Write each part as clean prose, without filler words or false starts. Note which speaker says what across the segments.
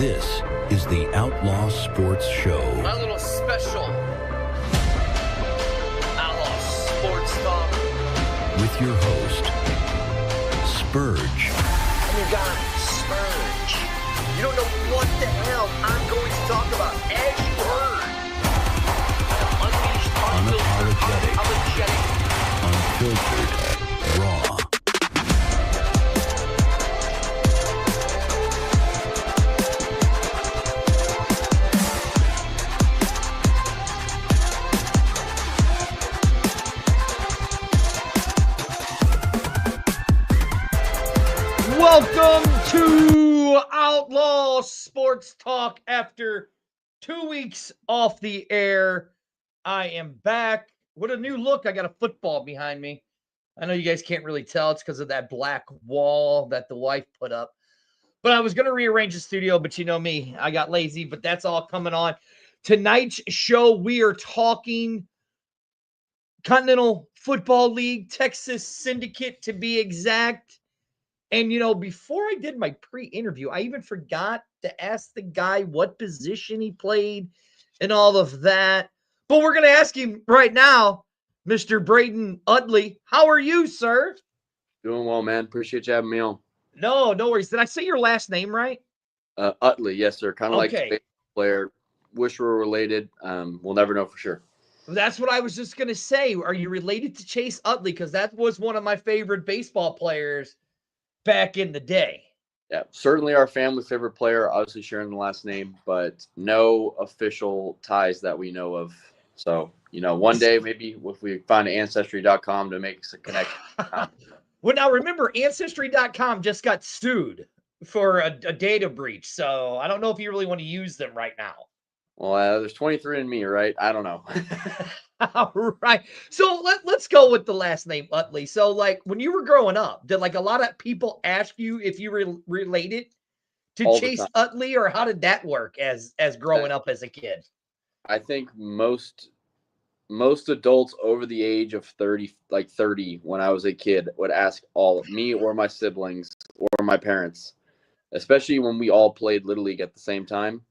Speaker 1: This is the Outlaw Sports Show.
Speaker 2: My little special Outlaw Sports Talk.
Speaker 1: With your host, Spurge.
Speaker 2: I'm your guy, Spurge. You don't know what the hell I'm going to talk about. As you heard, unleashed,
Speaker 1: Unapologetic, raw.
Speaker 3: Welcome to Outlaw Sports Talk. After 2 weeks off the air, I am back with a new look. I got a football behind me. I know you guys can't really tell. It's because of that black wall that the wife put up. But I was going to rearrange the studio, but you know me. I got lazy, but that's all coming on. Tonight's show, we are talking Continental Football League, Texas Syndicate to be exact. And, you know, before I did my pre-interview, I even forgot to ask the guy what position he played and all of that. But we're going to ask him right now, Mr. Braden Utley. How are you, sir?
Speaker 4: Doing well, man. Appreciate you having me on.
Speaker 3: No worries. Did I say your last name right?
Speaker 4: Utley, yes, sir. Kind of like
Speaker 3: Okay.
Speaker 4: the player. Wish we were related. We'll never know for sure.
Speaker 3: That's what I was just going to say. Are you related to Chase Utley? Because that was one of my favorite baseball players back in the day.
Speaker 4: Yeah, certainly our family favorite player, obviously sharing the last name, but no official ties that we know of. So, you know, one day maybe if we find Ancestry.com to make us a connection.
Speaker 3: Well, now remember, Ancestry.com just got sued for a data breach. So I don't know if you really want to use them right now.
Speaker 4: Well, there's 23 in me, right? I don't know.
Speaker 3: All right. So let's go with the last name, Utley. So, like, when you were growing up, did like a lot of people ask you if you were related to
Speaker 4: All the
Speaker 3: Chase
Speaker 4: time.
Speaker 3: Utley, or how did that work as growing up as a kid?
Speaker 4: I think most adults over the age of 30, like 30, when I was a kid, would ask all of me or my siblings or my parents, especially when we all played Little League at the same time.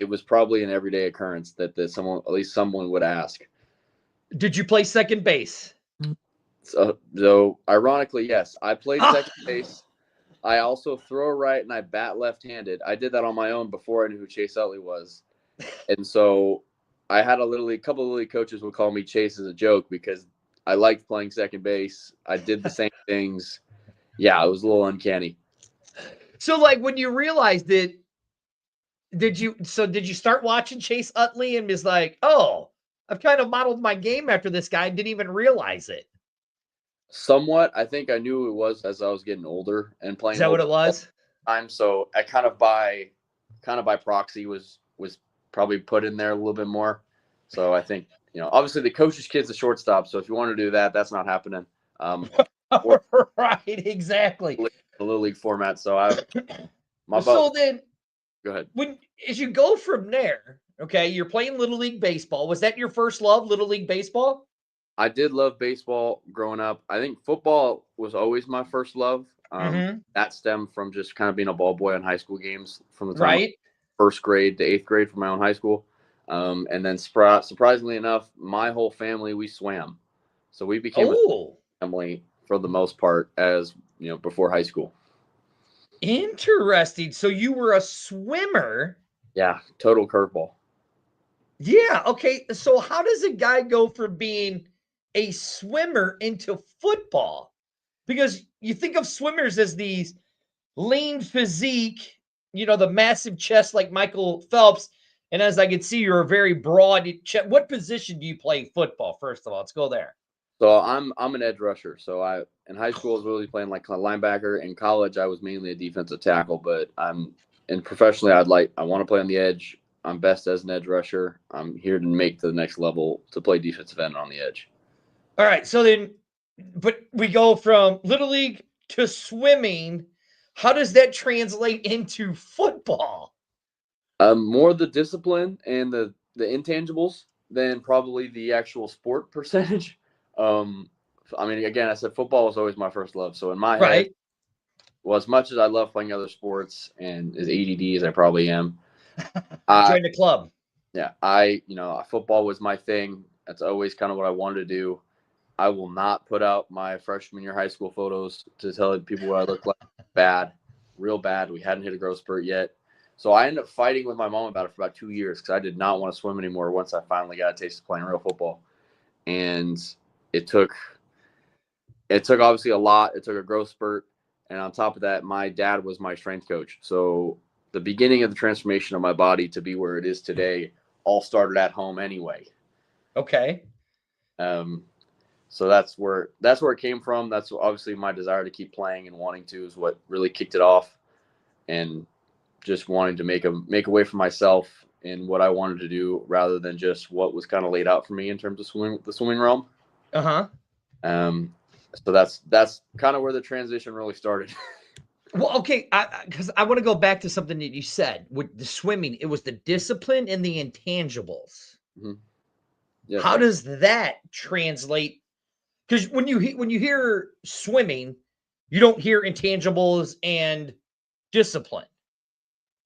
Speaker 4: It was probably an everyday occurrence that at least someone would ask.
Speaker 3: Did you play second base?
Speaker 4: So ironically, yes, I played second base. I also throw right and I bat left-handed. I did that on my own before I knew who Chase Utley was. And so I had a couple of Little League coaches would call me Chase as a joke because I liked playing second base. I did the same things. Yeah, it was a little uncanny.
Speaker 3: So, like, when you realized it, did you start watching Chase Utley and was like, oh, I've kind of modeled my game after this guy and didn't even realize it?
Speaker 4: Somewhat. I think I knew who it was as I was getting older and playing.
Speaker 3: Is that what it was?
Speaker 4: Time. So I kind of by proxy was probably put in there a little bit more. So I think, you know, obviously the coach's kid's a shortstop. So if you want to do that, that's not happening.
Speaker 3: Right, exactly.
Speaker 4: The Little League format. So
Speaker 3: then
Speaker 4: go ahead.
Speaker 3: As you go from there, okay, you're playing Little League baseball. Was that your first love, Little League baseball?
Speaker 4: I did love baseball growing up. I think football was always my first love. That stemmed from just kind of being a ball boy on high school games from the time of first grade to eighth grade for my own high school. And then surprisingly enough, my whole family, we swam. So we became a family for the most part, as you know, before high school.
Speaker 3: Interesting. So you were a swimmer.
Speaker 4: Yeah, total curveball.
Speaker 3: Yeah. Okay. So how does a guy go from being a swimmer into football? Because you think of swimmers as these lean physique, you know, the massive chest like Michael Phelps. And as I can see, you're a very broad chest. What position do you play in football? First of all, let's go there.
Speaker 4: So I'm an edge rusher. So in high school I was really playing like a linebacker. In college I was mainly a defensive tackle, but professionally I want to play on the edge. I'm best as an edge rusher. I'm here to make the next level to play defensive end on the edge.
Speaker 3: All right. So then, but we go from Little League to swimming. How does that translate into football?
Speaker 4: More the discipline and the intangibles than probably the actual sport percentage. I mean, again, I said football was always my first love. So in my head, Well, as much as I love playing other sports and as ADD as I probably am,
Speaker 3: join the club.
Speaker 4: Yeah, football was my thing. That's always kind of what I wanted to do. I will not put out my freshman year high school photos to tell people what I look like. Bad, real bad. We hadn't hit a growth spurt yet. So I ended up fighting with my mom about it for about 2 years because I did not want to swim anymore once I finally got a taste of playing real football. And it took obviously a lot. It took a growth spurt. And on top of that, my dad was my strength coach. So the beginning of the transformation of my body to be where it is today all started at home anyway.
Speaker 3: Okay.
Speaker 4: So that's where it came from. That's obviously my desire to keep playing and wanting to is what really kicked it off, and just wanting to make a way for myself in what I wanted to do rather than just what was kind of laid out for me in terms of the swimming realm. So that's kind of where the transition really started.
Speaker 3: Well, okay, because I want to go back to something that you said with the swimming. It was the discipline and the intangibles.
Speaker 4: Mm-hmm. Yes,
Speaker 3: How does that translate? Because when you hear swimming, you don't hear intangibles and discipline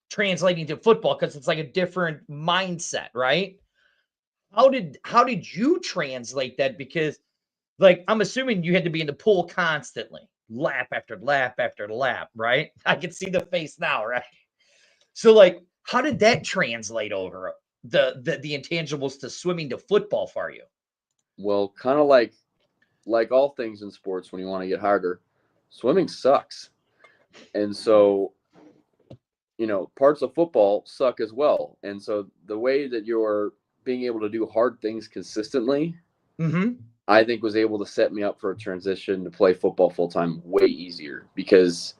Speaker 3: translating to football because it's like a different mindset, right? How did you translate that? Because like I'm assuming you had to be in the pool constantly, lap after lap after lap, right? I can see the face now, right? So like how did that translate over the intangibles to swimming to football for you?
Speaker 4: Well, kind of like all things in sports, when you want to get harder, swimming sucks. And so, parts of football suck as well. And so the way that you're being able to do hard things consistently, I think was able to set me up for a transition to play football full time way easier because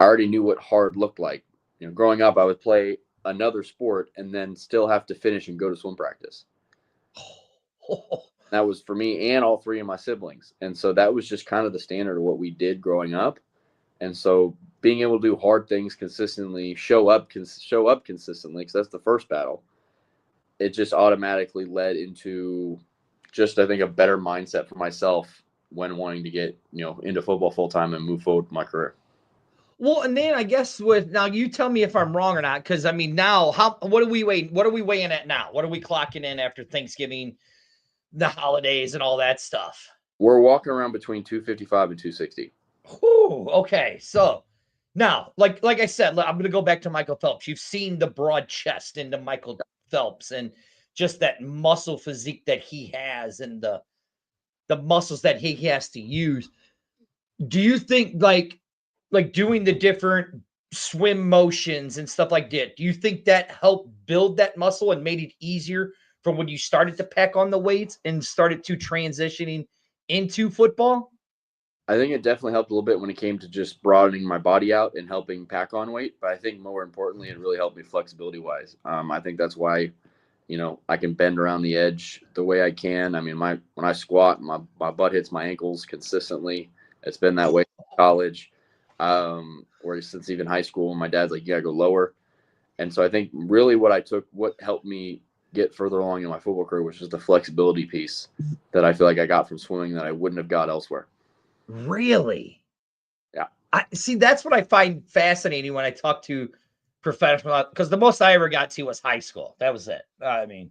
Speaker 4: I already knew what hard looked like. Growing up, I would play another sport and then still have to finish and go to swim practice. That was for me and all three of my siblings. And so that was just kind of the standard of what we did growing up. And so being able to do hard things consistently, show up consistently, because that's the first battle, it just automatically led into just, I think, a better mindset for myself when wanting to get, into football full time and move forward with my career.
Speaker 3: Well, and then I guess now you tell me if I'm wrong or not, because I mean now what are we weighing at now? What are we clocking in after Thanksgiving, the holidays, and all that stuff?
Speaker 4: We're walking around between 255 and 260.
Speaker 3: Whew, okay, so now, like I said, I'm going to go back to Michael Phelps. You've seen the broad chest into Michael Phelps and just that muscle physique that he has and the muscles that he has to use. Do you think like doing the different swim motions and stuff like that, do you think that helped build that muscle and made it easier from when you started to pack on the weights and started to transitioning into football?
Speaker 4: I think it definitely helped a little bit when it came to just broadening my body out and helping pack on weight. But I think more importantly, it really helped me flexibility wise. I think that's why, I can bend around the edge the way I can. I mean, when I squat, my butt hits my ankles consistently. It's been that way in college, or since even high school. My dad's like, you gotta go lower. And so I think really what helped me get further along in my football career was just the flexibility piece that I feel like I got from swimming that I wouldn't have got elsewhere.
Speaker 3: Really?
Speaker 4: Yeah.
Speaker 3: I see. That's what I find fascinating when I talk to professional, because the most I ever got to was high school. That was it. I mean,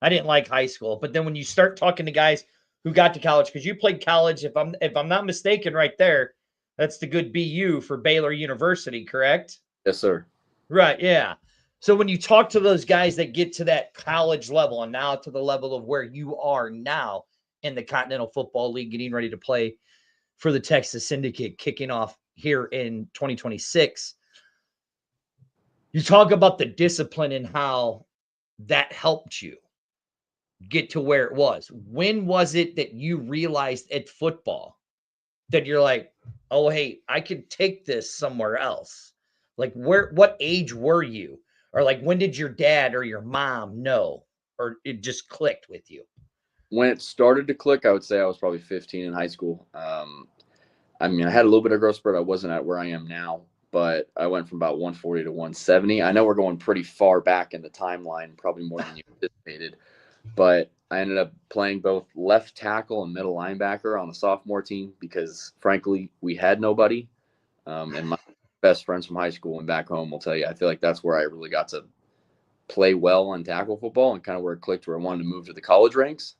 Speaker 3: I didn't like high school, but then when you start talking to guys who got to college, because you played college, if I'm not mistaken, right there, that's the good BU for Baylor University, correct?
Speaker 4: Yes, sir.
Speaker 3: Right. Yeah. So when you talk to those guys that get to that college level and now to the level of where you are now in the Continental Football League, getting ready to play for the Texas Syndicate, kicking off here in 2026. You talk about the discipline and how that helped you get to where it was. When was it that you realized at football that you're like, oh, hey, I could take this somewhere else? Like what age were you? Or like, when did your dad or your mom know, or it just clicked with you?
Speaker 4: When it started to click, I would say I was probably 15 in high school. I mean, I had a little bit of growth spurt. I wasn't at where I am now, but I went from about 140 to 170. I know we're going pretty far back in the timeline, probably more than you anticipated, but I ended up playing both left tackle and middle linebacker on the sophomore team because, frankly, we had nobody. And my best friends from high school and back home will tell you, I feel like that's where I really got to play well on tackle football and kind of where it clicked, where I wanted to move to the college ranks.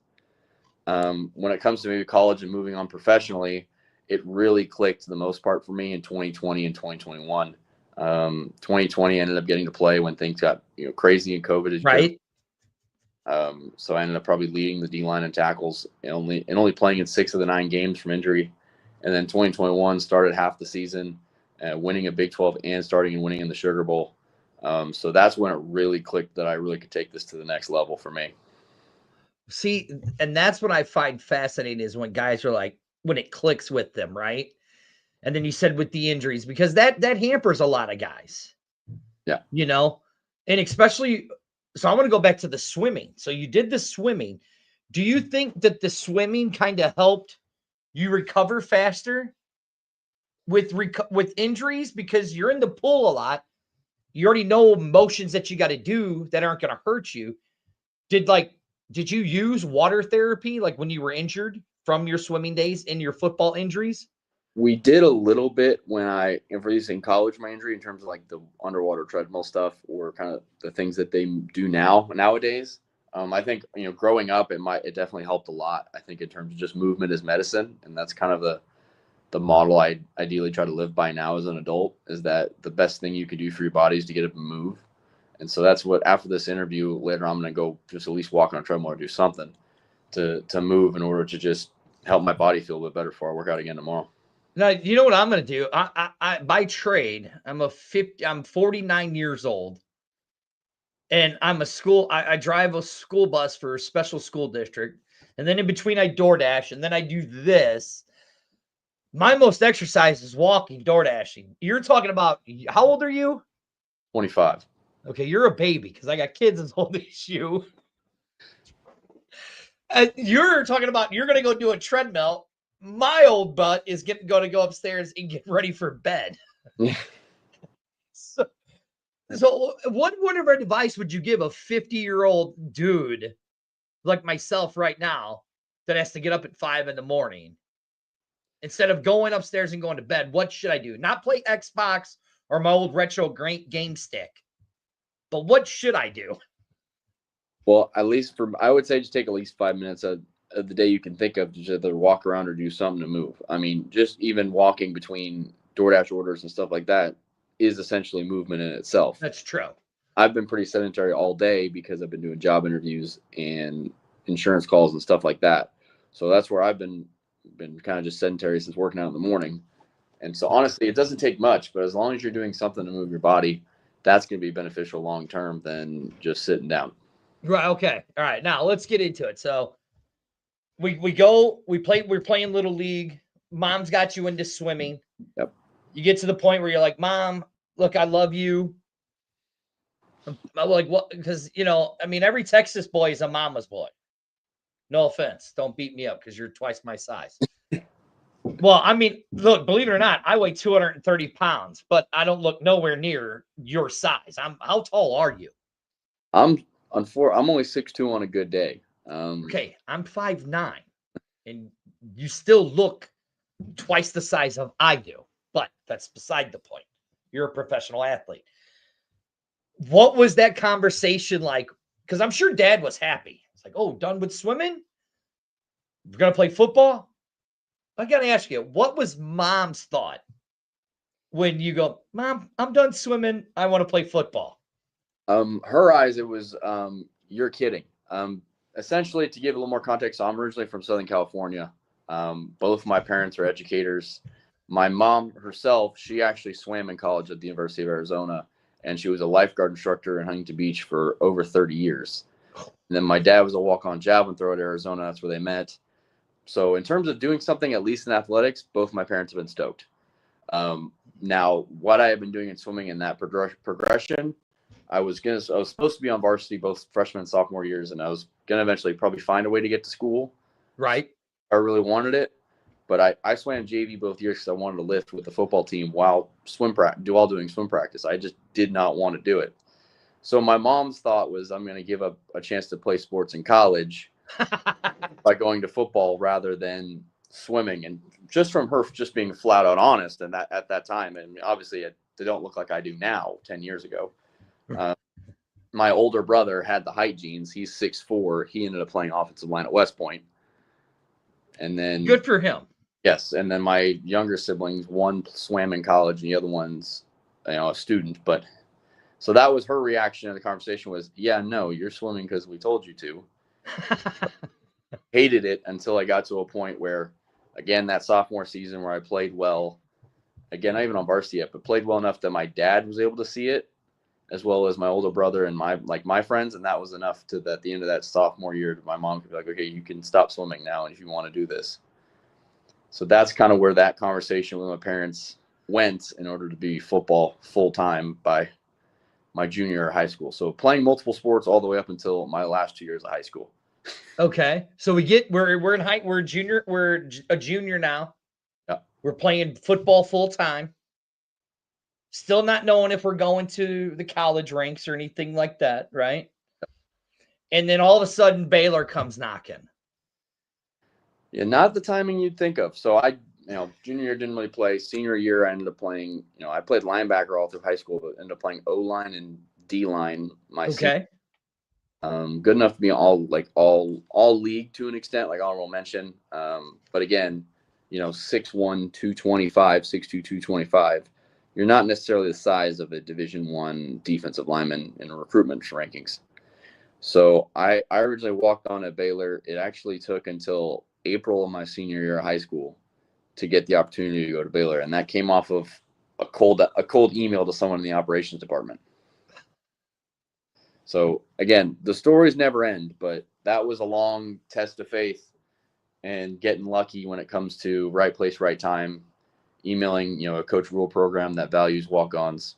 Speaker 4: When it comes to maybe college and moving on professionally, it really clicked the most part for me in 2020 and 2021. 2020 ended up getting to play when things got crazy in COVID.
Speaker 3: Right.
Speaker 4: So I ended up probably leading the D-line and tackles and only playing in 6 of the 9 games from injury. And then 2021 started half the season, winning a Big 12 and starting and winning in the Sugar Bowl. So that's when it really clicked that I really could take this to the next level for me.
Speaker 3: See, and that's what I find fascinating is when guys are like, when it clicks with them, right? And then you said with the injuries, because that hampers a lot of guys.
Speaker 4: Yeah.
Speaker 3: And especially, so I want to go back to the swimming. So you did the swimming. Do you think that the swimming kind of helped you recover faster with injuries? Because you're in the pool a lot. You already know motions that you got to do that aren't going to hurt you. Did you use water therapy like when you were injured from your swimming days in your football injuries?
Speaker 4: We did a little bit when in college, my injury, in terms of like the underwater treadmill stuff or kind of the things that they do nowadays. I think, growing up, it definitely helped a lot. I think in terms of just movement is medicine. And that's kind of the model I ideally try to live by now as an adult, is that the best thing you can do for your body is to get up and move. And so that's what, after this interview later, I'm going to go just at least walk on a treadmill or do something to move in order to just help my body feel a bit better before I work out again tomorrow.
Speaker 3: Now, you know what I'm going to do? I by trade, I'm 49 years old, and I drive a school bus for a special school district. And then in between I DoorDash, and then I do this. My most exercise is walking, DoorDashing. You're talking about, how old are you?
Speaker 4: 25.
Speaker 3: Okay, you're a baby because I got kids as old as you. You're talking about you're going to go do a treadmill. My old butt is going to go upstairs and get ready for bed.
Speaker 4: Yeah.
Speaker 3: So what word of advice would you give a 50-year-old dude like myself right now that has to get up at 5 a.m? Instead of going upstairs and going to bed, what should I do? Not play Xbox or my old retro game stick, but what should I do?
Speaker 4: Well, at least I would say just take at least 5 minutes of the day you can think of to either walk around or do something to move. I mean, just even walking between DoorDash orders and stuff like that is essentially movement in itself.
Speaker 3: That's true.
Speaker 4: I've been pretty sedentary all day because I've been doing job interviews and insurance calls and stuff like that. So that's where I've been kind of just sedentary since working out in the morning. And so honestly, it doesn't take much, but as long as you're doing something to move your body, that's going to be beneficial long term than just sitting down.
Speaker 3: Right. Okay. All right. Now let's get into it. So we're playing Little League. Mom's got you into swimming.
Speaker 4: Yep.
Speaker 3: You get to the point where you're like, Mom, look, I love you. I'm like, what? Because, every Texas boy is a mama's boy. No offense. Don't beat me up because you're twice my size. Well, look, believe it or not, I weigh 230 pounds, but I don't look nowhere near your size. How tall are you?
Speaker 4: I'm only 6'2" on a good day.
Speaker 3: Okay, I'm 5'9", and you still look twice the size of I do, but that's beside the point. You're a professional athlete. What was that conversation like? Because I'm sure Dad was happy. It's like, oh, done with swimming? We're going to play football? I got to ask you, what was Mom's thought when you go, Mom, I'm done swimming. I want to play football?
Speaker 4: Her eyes, it was, you're kidding. Essentially, to give a little more context, I'm originally from Southern California. Both my parents are educators. My mom herself, she actually swam in college at the University of Arizona, and she was a lifeguard instructor in Huntington Beach for over 30 years. And then my dad was a walk-on javelin thrower at Arizona. That's where they met. So in terms of doing something, at least in athletics, both my parents have been stoked. Now, what I have been doing in swimming in that progression, I was supposed to be on varsity both freshman and sophomore years, and I was going to eventually probably find a way to get to school.
Speaker 3: Right.
Speaker 4: I really wanted it, but I swam JV both years because I wanted to lift with the football team while doing swim practice. I just did not want to do it. So my mom's thought was I'm going to give up a chance to play sports in college by going to football rather than swimming, and just from her just being flat out honest, and that at that time, and obviously they don't look like I do now 10 years ago. My older brother had the height genes. He's 6'4". He ended up playing offensive line at West Point. And then
Speaker 3: good for him.
Speaker 4: Yes. And then my younger siblings, one swam in college and the other one's, a student. But so that was her reaction to the conversation was, yeah, no, you're swimming because we told you to. Hated it until I got to a point where, again, that sophomore season where I played well, again, not even on varsity yet, but played well enough that my dad was able to see it, as well as my older brother and my friends. And that was enough to at the end of that sophomore year, my mom could be like, okay, you can stop swimming now. And if you want to do this. So that's kind of where that conversation with my parents went in order to be football full time by my junior year of high school. So playing multiple sports all the way up until my last 2 years of high school.
Speaker 3: Okay. So we're in height. We're a junior now.
Speaker 4: Yeah.
Speaker 3: We're playing football full time. Still not knowing if we're going to the college ranks or anything like that, right? And then all of a sudden Baylor comes knocking.
Speaker 4: Yeah, not the timing you'd think of. So I, junior year didn't really play. Senior year I ended up playing, I played linebacker all through high school, but ended up playing O-line and D-line
Speaker 3: Okay.
Speaker 4: Good enough to be all league to an extent, like honorable mention. But again, 6'1", 225, 6'2", 225. You're not necessarily the size of a Division I defensive lineman in recruitment rankings. So I originally walked on at Baylor. It actually took until April of my senior year of high school to get the opportunity to go to Baylor. And that came off of a cold email to someone in the operations department. So again, the stories never end, but that was a long test of faith and getting lucky when it comes to right place, right time, emailing, a coach rule program that values walk-ons,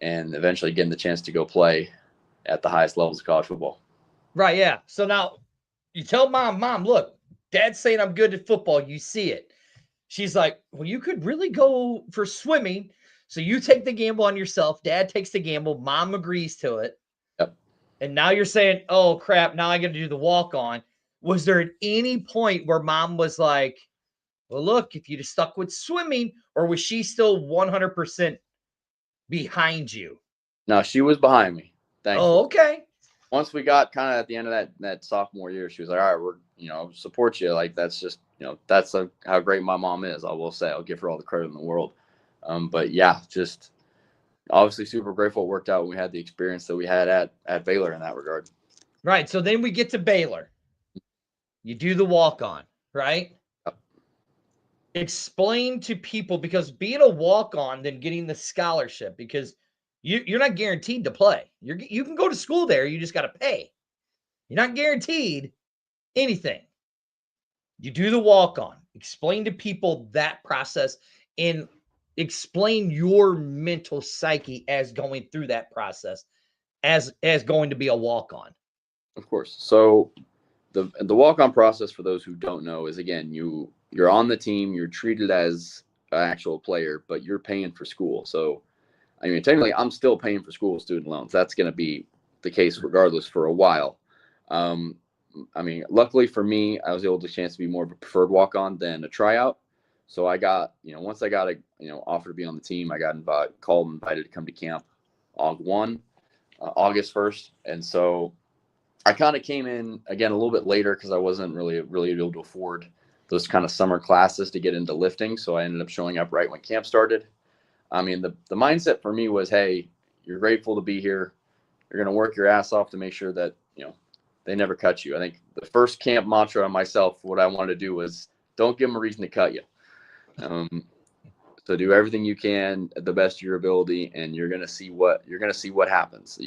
Speaker 4: and eventually getting the chance to go play at the highest levels of college football.
Speaker 3: Right. Yeah. So now you tell mom, look, dad's saying I'm good at football. You see it. She's like, well, you could really go for swimming. So you take the gamble on yourself. Dad takes the gamble. Mom agrees to it.
Speaker 4: Yep.
Speaker 3: And now you're saying, oh, crap, now I got to do the walk-on. Was there at any point where mom was like, well, look, if you'd have stuck with swimming, or was she still 100% behind you?
Speaker 4: No, she was behind me. Thankfully.
Speaker 3: Oh, okay.
Speaker 4: Once we got kind of at the end of that sophomore year, she was like, all right, we're, support you. Like, that's just, that's how great my mom is. I will say, I'll give her all the credit in the world. But yeah, just obviously super grateful it worked out. We had the experience that we had at Baylor in that regard.
Speaker 3: Right. So then we get to Baylor. You do the walk-on, right?
Speaker 4: Yep.
Speaker 3: Explain to people, because being a walk-on, then getting the scholarship, because you're not guaranteed to play. You can go to school there. You just got to pay. You're not guaranteed anything. You do the walk-on. Explain to people that process and explain your mental psyche as going through that process as going to be a walk-on.
Speaker 4: Of course. So the walk-on process, for those who don't know, is, again, you're on the team, you're treated as an actual player, but you're paying for school. So, I mean, technically, I'm still paying for school student loans. That's going to be the case regardless for a while. I mean, luckily for me, I was able to chance to be more of a preferred walk-on than a tryout. So I got, once I got a, offer to be on the team, I got invited to come to camp August 1st. And so I kind of came in, again, a little bit later because I wasn't really able to afford those kind of summer classes to get into lifting. So I ended up showing up right when camp started. I mean, the mindset for me was, hey, you're grateful to be here. You're going to work your ass off to make sure that, they never cut you. I think the first camp mantra on myself, what I wanted to do was don't give them a reason to cut you. So do everything you can at the best of your ability, and you're going to see what happens.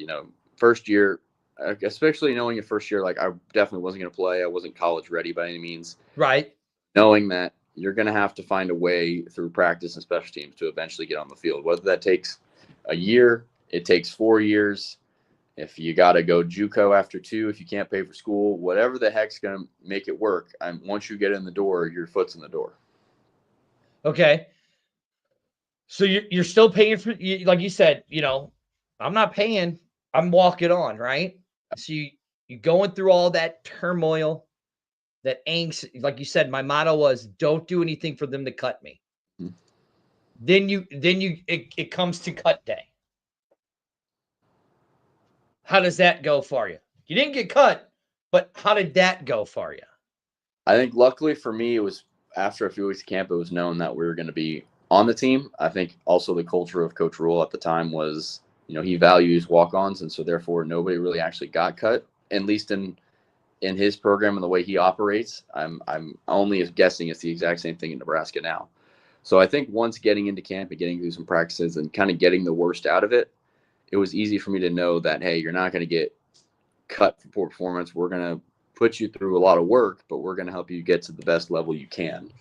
Speaker 4: First year, especially knowing your first year, like I definitely wasn't going to play. I wasn't college ready by any means.
Speaker 3: Right.
Speaker 4: Knowing that you're going to have to find a way through practice and special teams to eventually get on the field. Whether that takes a year, it takes 4 years. If you got to go JUCO after 2, if you can't pay for school, whatever the heck's going to make it work. Once you get in the door, your foot's in the door.
Speaker 3: Okay. So you're still paying for, like you said, I'm not paying, I'm walking on, right? So you going through all that turmoil, that angst, like you said, my motto was don't do anything for them to cut me.
Speaker 4: Mm-hmm.
Speaker 3: Then it comes to cut day. How does that go for you? You didn't get cut, but how did that go for you?
Speaker 4: I think luckily for me, it was after a few weeks of camp, it was known that we were going to be on the team. I think also the culture of Coach Rule at the time was, he values walk-ons, and so therefore nobody really actually got cut, at least in his program and the way he operates. I'm only guessing it's the exact same thing in Nebraska now. So I think once getting into camp and getting through some practices and kind of getting the worst out of it, it was easy for me to know that, hey, you're not going to get cut for poor performance. We're going to put you through a lot of work, but we're going to help you get to the best level you can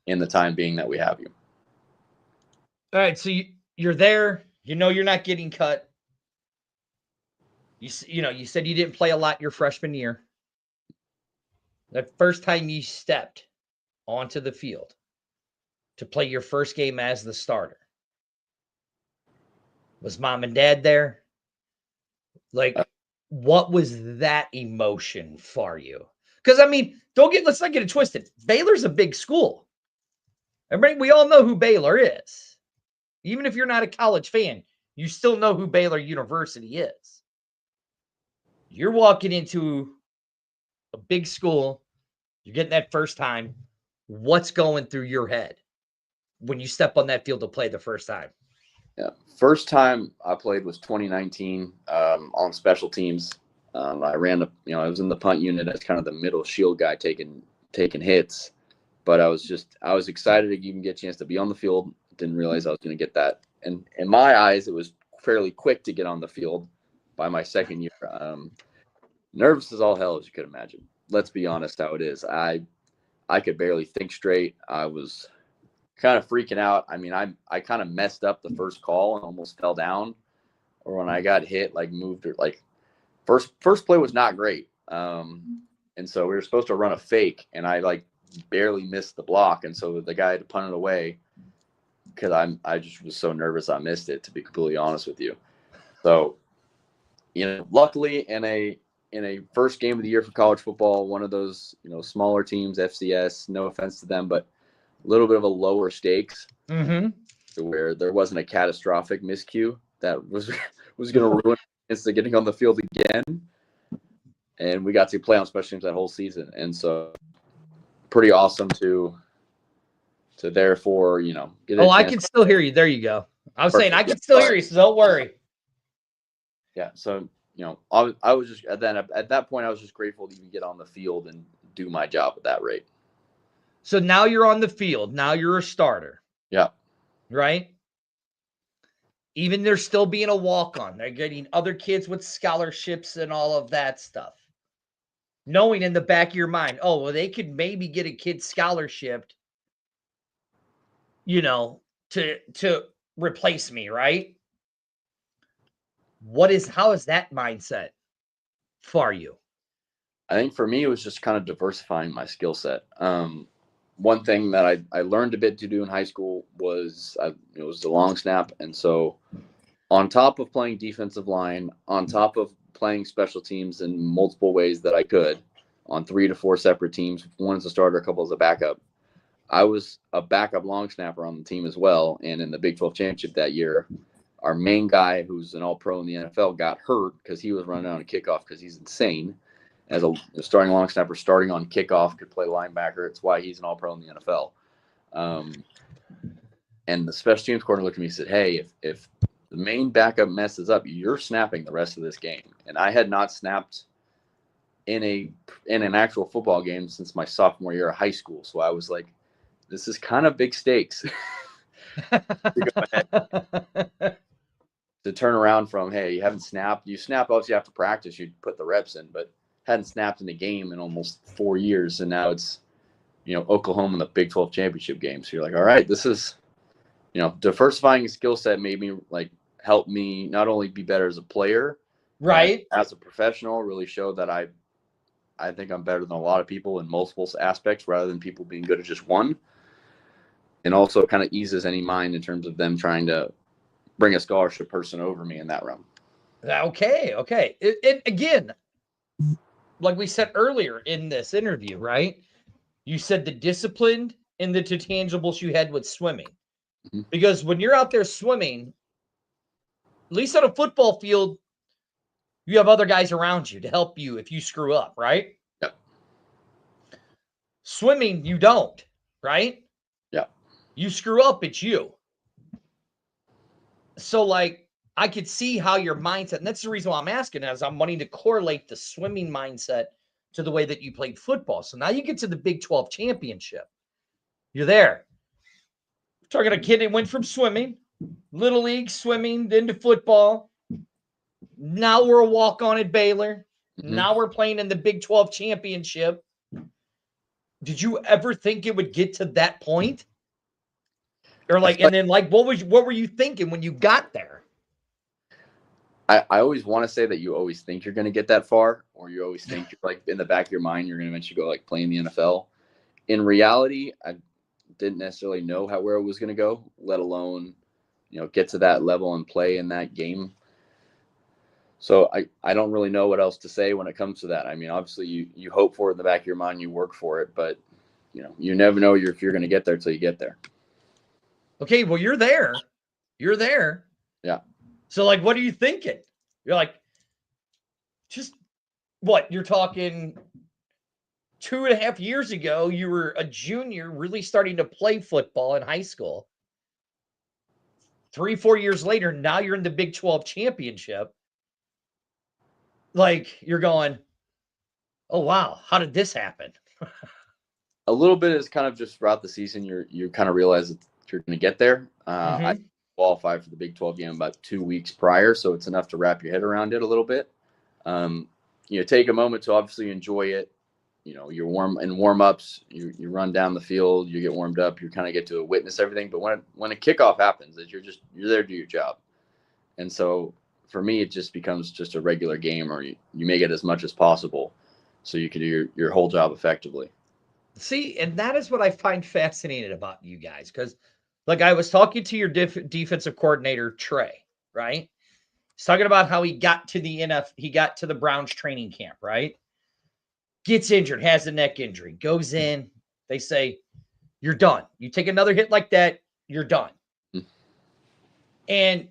Speaker 4: in the time being that we have you.
Speaker 3: All right, so you're there. You're not getting cut. You said you didn't play a lot your freshman year. The first time you stepped onto the field to play your first game as the starter, was mom and dad there? Like, what was that emotion for you? Because, let's not get it twisted. Baylor's a big school. Everybody, we all know who Baylor is. Even if you're not a college fan, you still know who Baylor University is. You're walking into a big school. You're getting that first time. What's going through your head when you step on that field to play the first time?
Speaker 4: Yeah, first time I played was 2019 on special teams. I ran I was in the punt unit as kind of the middle shield guy taking hits, but I was excited to even get a chance to be on the field. Didn't realize I was going to get that. And in my eyes, it was fairly quick to get on the field by my second year. Nervous as all hell, as you could imagine. Let's be honest how it is. I could barely think straight. I was kind of freaking out. I kind of messed up the first call and almost fell down, or when I got hit, moved or first play was not great. And so we were supposed to run a fake, and I barely missed the block, and so the guy had to punt it away because I just was so nervous I missed it, to be completely honest with you. So, luckily in a first game of the year for college football, one of those smaller teams, FCS, no offense to them, but a little bit of a lower stakes, where there wasn't a catastrophic miscue that was going to ruin instead of getting on the field again. And we got to play on special teams that whole season, and so pretty awesome to therefore get.
Speaker 3: I can still hear you. There you go. I was saying I can still hear you, so don't worry.
Speaker 4: Yeah. So I was just at that point I was just grateful to even get on the field and do my job at that rate.
Speaker 3: So now you're on the field. Now you're a starter.
Speaker 4: Yeah.
Speaker 3: Right? Even they're still being a walk-on. They're getting other kids with scholarships and all of that stuff. Knowing in the back of your mind, they could maybe get a kid scholarshiped, to replace me, right? How is that mindset for you?
Speaker 4: I think for me, it was just kind of diversifying my skill set. One thing that I learned a bit to do in high school was it was the long snap. And so on top of playing defensive line, on top of playing special teams in multiple ways that I could on 3 to 4 separate teams, one as a starter, a couple as a backup, I was a backup long snapper on the team as well. And in the Big 12 championship that year, our main guy, who's an all-pro in the NFL, got hurt because he was running on a kickoff because he's insane. As a starting long snapper, starting on kickoff, could play linebacker. It's why he's an all-pro in the NFL. And the special teams coordinator looked at me and said, hey, if the main backup messes up, you're snapping the rest of this game. And I had not snapped in an actual football game since my sophomore year of high school. So I was like, this is kind of big stakes to go ahead. To turn around from, hey, you haven't snapped. You snap, obviously, after practice, you put the reps in, but hadn't snapped in a game in almost 4 years. And now it's, Oklahoma in the Big 12 championship game. So you're like, all right, this is, diversifying skill set made me help me not only be better as a player,
Speaker 3: right,
Speaker 4: as a professional, really show that I think I'm better than a lot of people in multiple aspects rather than people being good at just one. And also kind of eases any mind in terms of them trying to bring a scholarship person over me in that realm.
Speaker 3: Okay. And again, like we said earlier in this interview, right? You said the discipline and the intangibles you had with swimming.
Speaker 4: Mm-hmm.
Speaker 3: Because when you're out there swimming, at least on a football field, you have other guys around you to help you if you screw up, right?
Speaker 4: Yep.
Speaker 3: Swimming, you don't, right?
Speaker 4: Yeah.
Speaker 3: You screw up, it's you. So, like, I could see how your mindset, and that's the reason why I'm asking, is I'm wanting to correlate the swimming mindset to the way that you played football. So now you get to the Big 12 championship. You're there. We're talking a kid that went from swimming, little league swimming, then to football. Now we're a walk-on at Baylor.
Speaker 4: Mm-hmm.
Speaker 3: Now we're playing in the Big 12 championship. Did you ever think it would get to that point? Or like, and then like, what were you thinking when you got there?
Speaker 4: I always want to say that you always think you're going to get that far, or you always think like in the back of your mind you're going to eventually go like play in the NFL. In reality, I didn't necessarily know where it was going to go, let alone, get to that level and play in that game. So I don't really know what else to say when it comes to that. I mean, obviously you hope for it in the back of your mind, you work for it, but you never know if you're going to get there till you get there.
Speaker 3: Okay, well, you're there. You're there.
Speaker 4: Yeah.
Speaker 3: So, like, what are you thinking? You're like, just what? You're talking 2.5 years ago, you were a junior, really starting to play football in high school. 3-4 years later, now you're in the Big 12 championship. Like, you're going, oh, wow, how did this happen?
Speaker 4: A little bit is kind of just throughout the season, you kind of realize that you're going to get there. I qualified for the Big 12 game about 2 weeks prior, so it's enough to wrap your head around it a little bit. Take a moment to obviously enjoy it. You're warm-ups, you run down the field, you get warmed up, you kind of get to witness everything. But when a kickoff happens, you're there to do your job. And so for me, it just becomes just a regular game, or you make it as much as possible so you can do your whole job effectively.
Speaker 3: See, and that is what I find fascinating about you guys, because like I was talking to your defensive coordinator, Trey, right? He's talking about how he got to the Browns training camp, right? Gets injured, has a neck injury, goes in. They say, you're done. You take another hit like that, you're done. Mm-hmm. And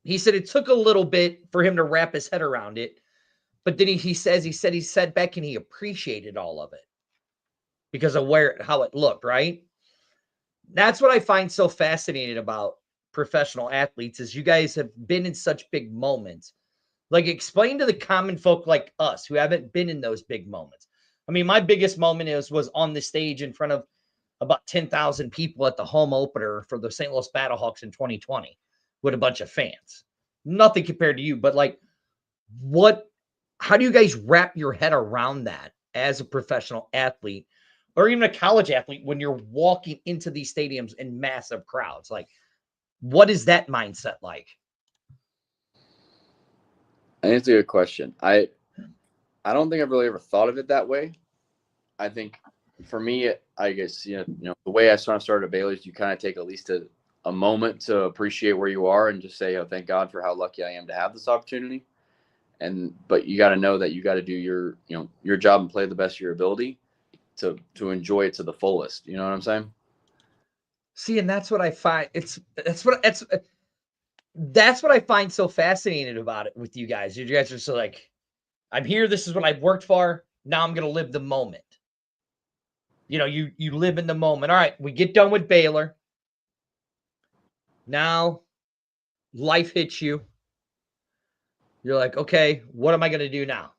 Speaker 3: he said it took a little bit for him to wrap his head around it. But then he said back and he appreciated all of it because of how it looked, right? That's what I find so fascinating about professional athletes is you guys have been in such big moments. Like, explain to the common folk like us who haven't been in those big moments. I mean, my biggest moment was on the stage in front of about 10,000 people at the home opener for the St. Louis Battlehawks in 2020 with a bunch of fans. Nothing compared to you, but like, how do you guys wrap your head around that as a professional athlete or even a college athlete when you're walking into these stadiums in massive crowds? Like, what is that mindset like?
Speaker 4: I think it's a good question. I don't think I've really ever thought of it that way. I think for me, I guess, the way I started at Baylor is you kind of take at least a moment to appreciate where you are and just say, oh, thank God for how lucky I am to have this opportunity. But you got to know that you got to do your job and play the best of your ability to enjoy it to the fullest. You know what I'm saying?
Speaker 3: See, and that's what I find. That's what I find so fascinating about it with you guys. You guys are so like, I'm here. This is what I've worked for. Now I'm going to live the moment. You live in the moment. All right, we get done with Baylor. Now life hits you. You're like, okay, what am I going to do now?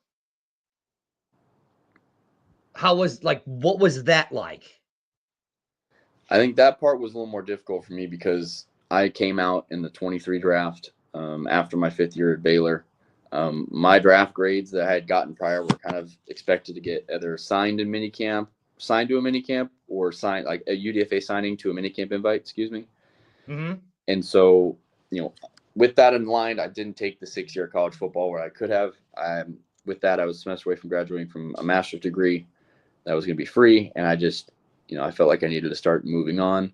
Speaker 3: What was that like?
Speaker 4: I think that part was a little more difficult for me because I came out in the 23 draft after my 5th year at Baylor. My draft grades that I had gotten prior were kind of expected to get either signed to a minicamp, or signed like a UDFA signing to a minicamp invite, excuse me. Mm-hmm. And so, with that in mind, I didn't take the 6-year college football where I could have. With that, I was a semester away from graduating from a master's degree that was going to be free. And I just, I felt like I needed to start moving on.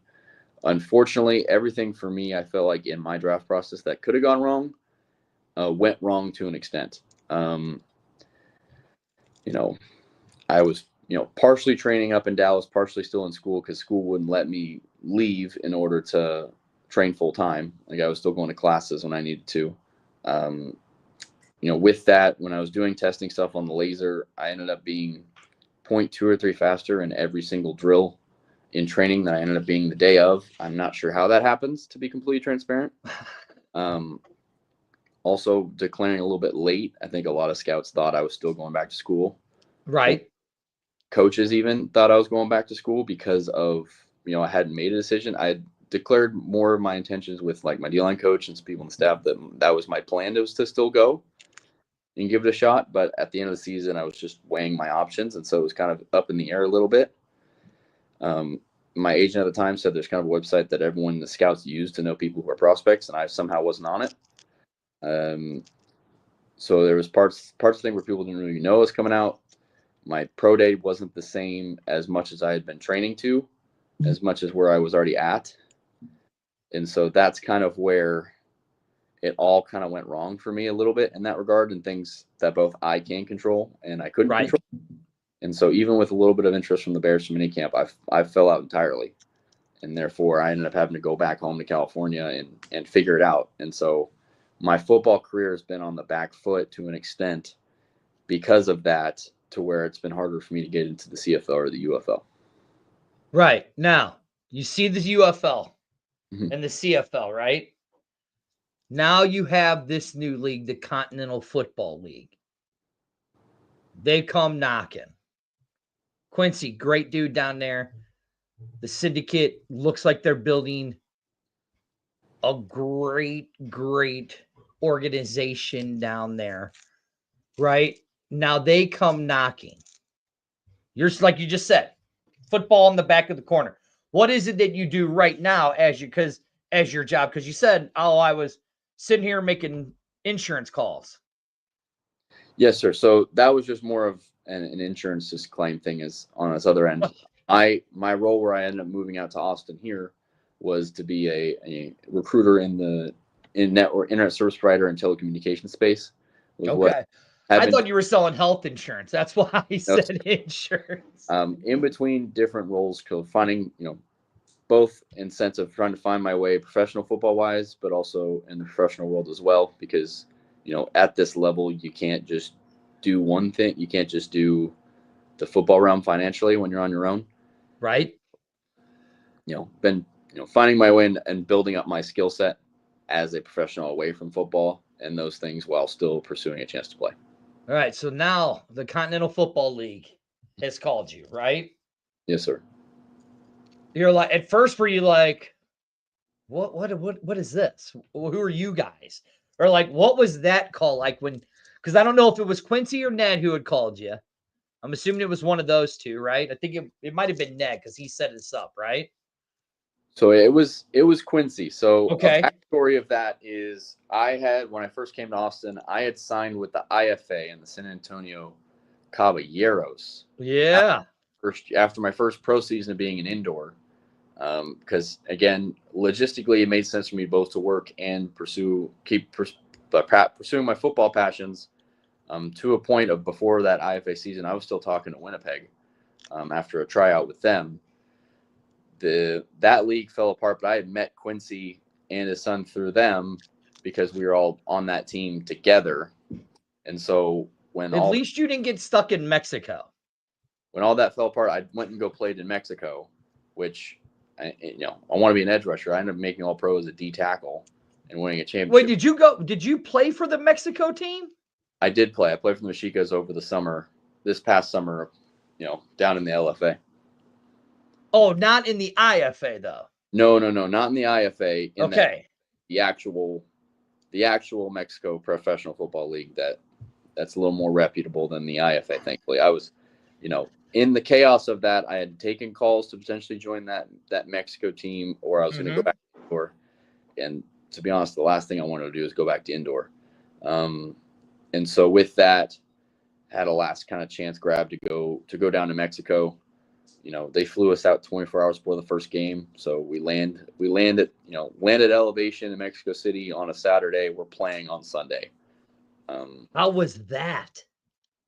Speaker 4: Unfortunately, everything for me, I felt like in my draft process that could have gone wrong, went wrong to an extent. I was partially training up in Dallas, partially still in school because school wouldn't let me leave in order to train full time. Like I was still going to classes when I needed to. With that, when I was doing testing stuff on the laser, I ended up being 0.2 or 3 faster in every single drill in training that I ended up being the day of. I'm not sure how that happens, to be completely transparent. Also declaring a little bit late. I think a lot of scouts thought I was still going back to school.
Speaker 3: Right.
Speaker 4: Coaches even thought I was going back to school because of, I hadn't made a decision. I had declared more of my intentions with like my D-line coach and some people on the staff that was my plan, was to still go and give it a shot. But at the end of the season, I was just weighing my options. And so it was kind of up in the air a little bit. My agent at the time said there's kind of a website that everyone in the scouts use to know people who are prospects, and I somehow wasn't on it. So there was parts of the thing where people didn't really know it was coming out. My pro day wasn't the same as much as I had been training to, as much as where I was already at. And so that's kind of where it all kind of went wrong for me a little bit in that regard, and things that both I can control and I couldn't control. And so even with a little bit of interest from the Bears from minicamp, I fell out entirely. And therefore I ended up having to go back home to California and figure it out. And so my football career has been on the back foot to an extent because of that, to where it's been harder for me to get into the CFL or the UFL.
Speaker 3: Right. Now, you see the UFL and the CFL, right? Now you have this new league, the Continental Football League. They come knocking. Quincy, great dude down there. The syndicate looks like they're building a great organization down there, right? Now they come knocking. You're like you just said, football in the back of the corner. What is it that you do right now as your job? Because you said, I was sitting here making insurance calls.
Speaker 4: Yes, sir. So that was just more of an insurance just claim thing is on this other end. My role where I ended up moving out to Austin here was to be a recruiter in the network internet service provider and telecommunications space.
Speaker 3: Okay. I thought you were selling health insurance. That's why I said insurance.
Speaker 4: In between different roles, finding, both in sense of trying to find my way professional football wise, but also in the professional world as well, because, at this level, you can't just do one thing. You can't just do the football realm financially when you're on your own.
Speaker 3: Right.
Speaker 4: Been, finding my way and building up my skill set as a professional away from football and those things while still pursuing a chance to play.
Speaker 3: All right. So now the Continental Football League has called you, right?
Speaker 4: Yes, sir.
Speaker 3: You're like, at first were you like, what is this? Who are you guys? Or like, what was that call like because I don't know if it was Quincy or Ned who had called you. I'm assuming it was one of those two, right? I think it might have been Ned because he set this up, right?
Speaker 4: So it was Quincy. So
Speaker 3: okay.
Speaker 4: A backstory of that is when I first came to Austin, I had signed with the IFA and the San Antonio Caballeros.
Speaker 3: Yeah.
Speaker 4: After my first pro season of being an indoor, because again, logistically, it made sense for me both to work and pursuing my football passions. To a point of before that IFA season, I was still talking to Winnipeg after a tryout with them. That league fell apart, but I had met Quincy and his son through them because we were all on that team together. And so
Speaker 3: at least you didn't get stuck in Mexico.
Speaker 4: When all that fell apart, I went and played in Mexico, which I want to be an edge rusher. I ended up making all pro as a D tackle and winning a championship.
Speaker 3: Wait, did you play for the Mexico team?
Speaker 4: I did play. I played for the Mexicas over the summer, this past summer, down in the LFA.
Speaker 3: Oh, not in the IFA though.
Speaker 4: No, not in the IFA.
Speaker 3: Okay.
Speaker 4: The actual Mexico Professional Football League that's a little more reputable than the IFA. Thankfully, I was, in the chaos of that, I had taken calls to potentially join that Mexico team, or I was going to go back to indoor. And to be honest, the last thing I wanted to do is go back to indoor. And so with that, had a last kind of chance grab to go down to Mexico. They flew us out 24 hours before the first game. So we landed elevation in Mexico City on a Saturday. We're playing on Sunday.
Speaker 3: How was that?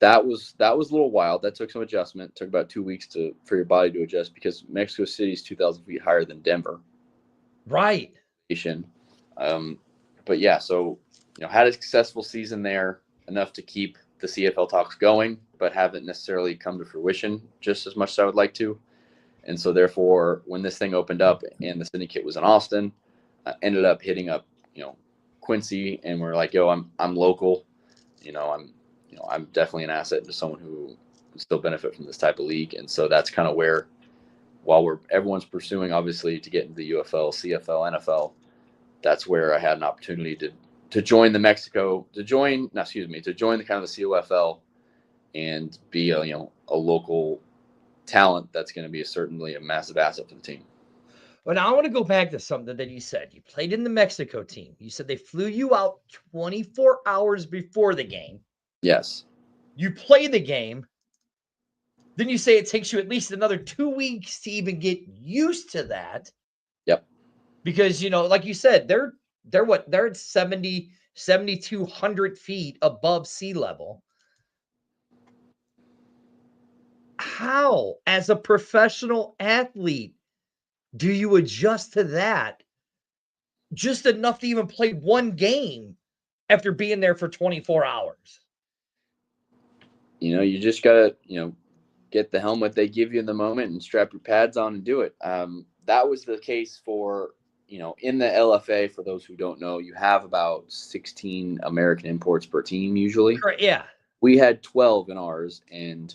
Speaker 4: That was a little wild. That took some adjustment. It took about 2 weeks for your body to adjust because Mexico City is 2,000 feet higher than Denver.
Speaker 3: Right.
Speaker 4: But yeah, so had a successful season there, enough to keep the CFL talks going, but haven't necessarily come to fruition just as much as I would like to. And so therefore, when this thing opened up and the syndicate was in Austin, I ended up hitting up Quincy, and we're like, yo, I'm local, I'm definitely an asset to someone who would still benefit from this type of league. And so that's kind of where, while everyone's pursuing obviously to get into the UFL, CFL, NFL, that's where I had an opportunity to join the join the kind of the COFL and be a local talent that's going to be certainly a massive asset for the team.
Speaker 3: But now I want to go back to something that you said. You played in the Mexico team. You said they flew you out 24 hours before the game.
Speaker 4: Yes.
Speaker 3: You play the game. Then you say it takes you at least another 2 weeks to even get used to that.
Speaker 4: Yep.
Speaker 3: Because, like you said, they're at 7,200 feet above sea level. How, as a professional athlete, do you adjust to that just enough to even play one game after being there for 24 hours?
Speaker 4: You just got to, get the helmet they give you in the moment and strap your pads on and do it. That was the case for, in the LFA, for those who don't know, you have about 16 American imports per team usually.
Speaker 3: Correct, yeah.
Speaker 4: We had 12 in ours, and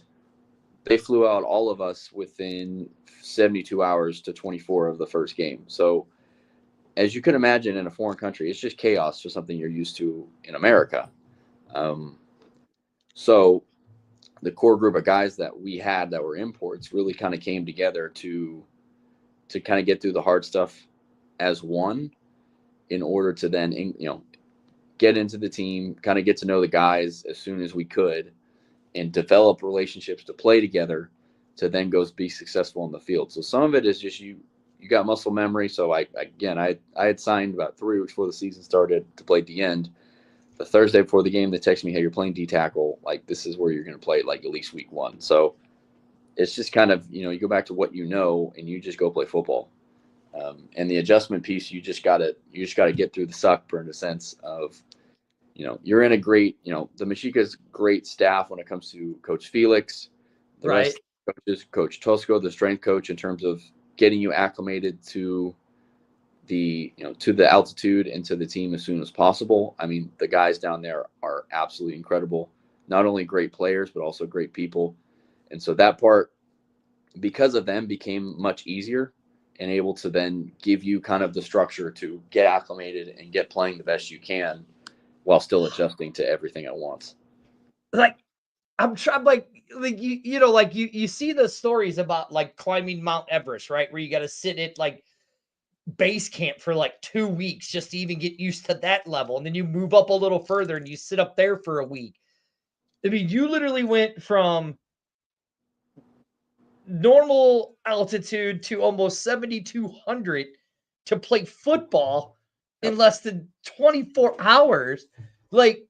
Speaker 4: they flew out all of us within 72 hours to 24 of the first game. So as you can imagine, in a foreign country, it's just chaos for something you're used to in America. So the core group of guys that we had that were imports really kind of came together to kind of get through the hard stuff as one, in order to then, get into the team, kind of get to know the guys as soon as we could, and develop relationships to play together to then go be successful in the field. So some of it is just you got muscle memory. So I had signed about 3 weeks before the season started to play at the end. The Thursday before the game, they text me, hey, you're playing D tackle. Like, this is where you're going to play like at least week 1. So it's just kind of, you go back to what you know and you just go play football. And the adjustment piece, you just gotta get through the suck, in a sense of, you're in a great, the Mexica's great staff when it comes to Coach Felix, the rest of the coaches, Coach Tosco, the strength coach, in terms of getting you acclimated to the altitude and to the team as soon as possible. I mean, the guys down there are absolutely incredible, not only great players, but also great people. And so that part, because of them, became much easier and able to then give you kind of the structure to get acclimated and get playing the best you can while still adjusting to everything at once.
Speaker 3: Like, I'm trying, like you see the stories about like climbing Mount Everest, right? Where you got to sit at like base camp for like 2 weeks just to even get used to that level. And then you move up a little further and you sit up there for a week. I mean, you literally went from normal altitude to almost 7,200 to play football in less than 24 hours. Like,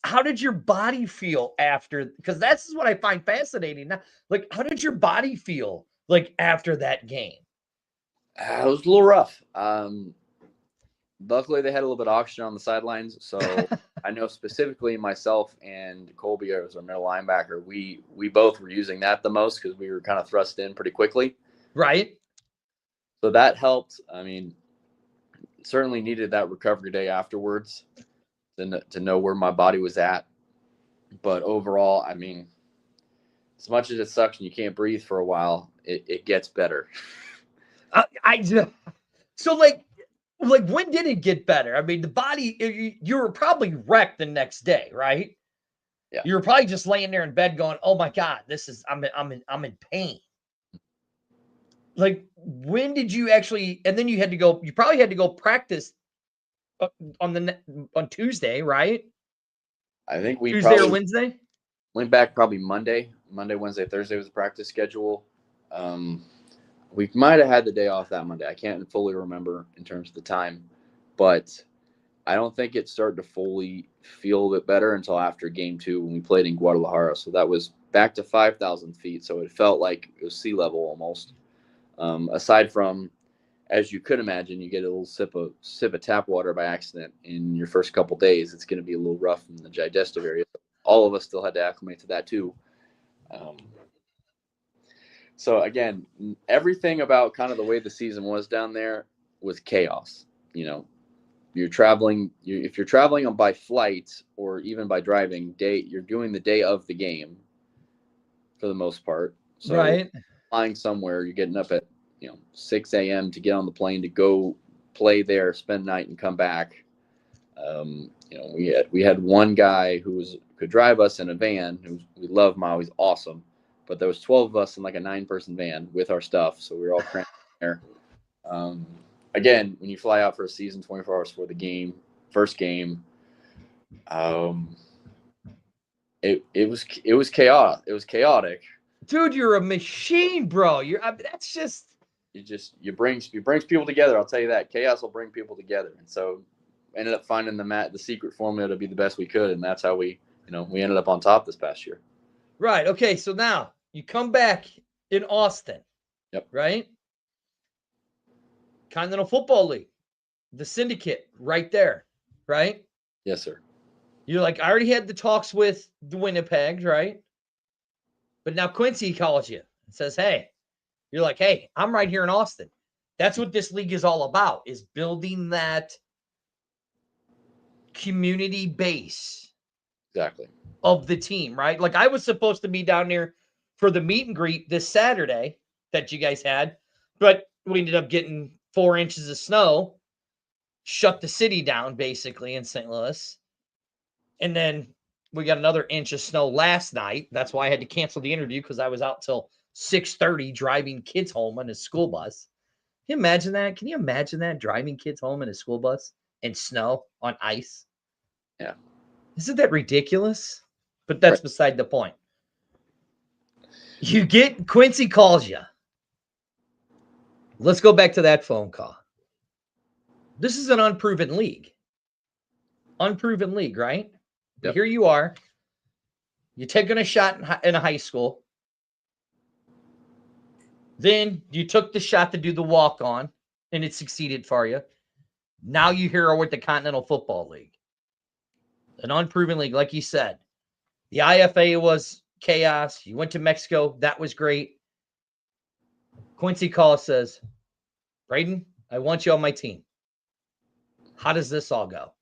Speaker 3: how did your body feel after? Because that's what I find fascinating. Now, like, how did your body feel like after that game?
Speaker 4: It was a little rough. Luckily, they had a little bit of oxygen on the sidelines. So I know specifically myself and Colby, as our middle linebacker, we both were using that the most because we were kind of thrust in pretty quickly.
Speaker 3: Right.
Speaker 4: So that helped. I mean, certainly needed that recovery day afterwards to know where my body was at. But overall, I mean, as much as it sucks and you can't breathe for a while, it gets better.
Speaker 3: So like when did it get better? I mean, the body, you were probably wrecked the next day, right?
Speaker 4: Yeah.
Speaker 3: You were probably just laying there in bed going, "Oh my God, I'm in pain." Like, when did you actually? And then you probably had to go practice on Tuesday, right?
Speaker 4: I think we
Speaker 3: Tuesday or Wednesday?
Speaker 4: Went back probably Monday, Wednesday, Thursday was the practice schedule. We might have had the day off that Monday. I can't fully remember in terms of the time, but I don't think it started to fully feel a bit better until after game 2 when we played in Guadalajara. So that was back to 5,000 feet. So it felt like it was sea level almost. Aside from, as you could imagine, you get a little sip of tap water by accident in your first couple days. It's going to be a little rough in the digestive area. All of us still had to acclimate to that too. So again, everything about kind of the way the season was down there was chaos. You know, if you're traveling by flight or even by driving, you're doing the day of the game for the most part. So
Speaker 3: right.
Speaker 4: Flying somewhere, you're getting up at 6 a.m. to get on the plane to go play there, spend the night, and come back. We had one guy who could drive us in a van. We love Mao. He's awesome. But there was 12 of us in like a 9-person van with our stuff. So we were all cramped there. Again, when you fly out for a season 24 hours before the game, first game, it was chaotic. It was chaotic.
Speaker 3: Dude, you're a machine, bro. That's just
Speaker 4: you brings people together. I'll tell you that. Chaos will bring people together. And so ended up finding the secret formula to be the best we could, and that's how we ended up on top this past year.
Speaker 3: Right. Okay, so now you come back in Austin.
Speaker 4: Yep.
Speaker 3: Right? Continental Football League, the syndicate right there, right?
Speaker 4: Yes, sir.
Speaker 3: You're like, I already had the talks with the Winnipegs, right? But now Quincy calls you and says, hey, you're like, hey, I'm right here in Austin. That's what this league is all about, is building that community base.
Speaker 4: Exactly.
Speaker 3: Of the team, right? Like I was supposed to be down there for the meet and greet this Saturday that you guys had, but we ended up getting 4 inches of snow, shut the city down basically in St. Louis. And then we got another inch of snow last night. That's why I had to cancel the interview because I was out till 6:30 driving kids home on a school bus. Can you imagine that? Can you imagine that, driving kids home in a school bus in snow on ice?
Speaker 4: Yeah.
Speaker 3: Isn't that ridiculous? But that's beside the point. Quincy calls you. Let's go back to that phone call. This is an unproven league. Unproven league, right? Yep. But here you are. You're taking a shot in a high school. Then you took the shot to do the walk-on, and it succeeded for you. Now you're here with the Continental Football League. An unproven league, like you said. The IFA was chaos. You went to Mexico. That was great. Quincy calls, says, Braden, I want you on my team. How does this all go?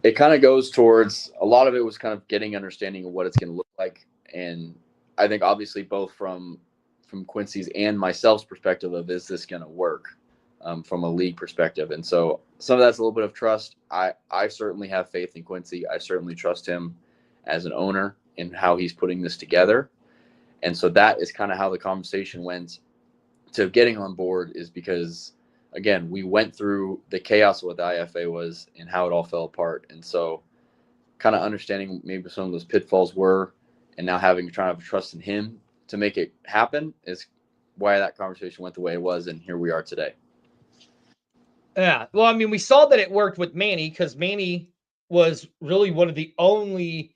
Speaker 4: It kind of goes towards, a lot of it was kind of getting understanding of what it's going to look like. And I think obviously both from Quincy's and myself's perspective of, is this going to work from a league perspective? And so some of that's a little bit of trust. I certainly have faith in Quincy. I certainly trust him as an owner and how he's putting this together. And so that is kind of how the conversation went to getting on board, is because, again, we went through the chaos of what the IFA was and how it all fell apart. And so kind of understanding maybe some of those pitfalls were, and now trying to have trust in him to make it happen, is why that conversation went the way it was. And here we are today.
Speaker 3: Yeah. Well, I mean, we saw that it worked with Manny, because Manny was really one of the only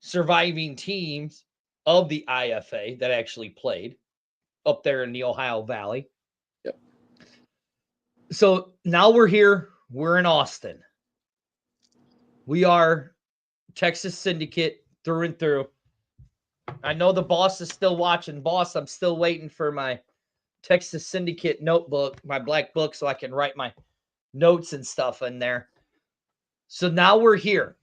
Speaker 3: surviving teams of the IFA that actually played up there in the Ohio Valley.
Speaker 4: Yep.
Speaker 3: So now we're here. We're in Austin. We are Texas Syndicate through and through. I know the boss is still watching. Boss, I'm still waiting for my Texas Syndicate notebook, my black book, so I can write my notes and stuff in there. So now we're here.